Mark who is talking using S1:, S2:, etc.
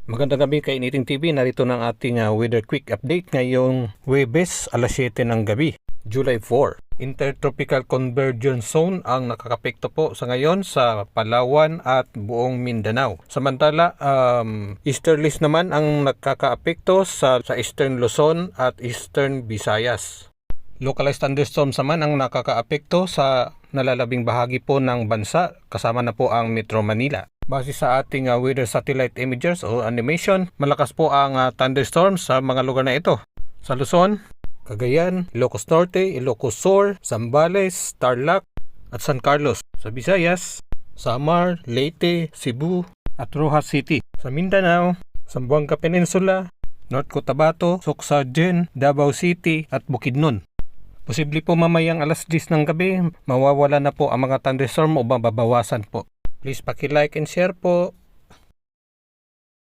S1: Magandang gabi kay Initing TV. Narito ng ating weather quick update ngayong Huwebes alas 7 ng gabi, July 4. Intertropical Convergence Zone ang nakakapekto po sa ngayon sa Palawan at buong Mindanao. Samantala, easterlies naman ang nakakaapekto sa Eastern Luzon at Eastern Visayas. Localized thunderstorms naman ang nakakaapekto sa nalalabing bahagi po ng bansa, kasama na po ang Metro Manila. Base sa ating weather satellite imagers o animation, malakas po ang thunderstorms sa mga lugar na ito. Sa Luzon, Cagayan, Ilocos Norte, Ilocos Sur, Zambales, Tarlac at San Carlos. Sa Visayas, Samar, Leyte, Cebu at Rojas City. Sa Mindanao, Zamboanga Peninsula, North Cotabato, Socsagen, Davao City at Bukidnon. Posible po mamayang alas 10 ng gabi, mawawala na po ang mga thunderstorm o mababawasan po. Please paki-like and share po.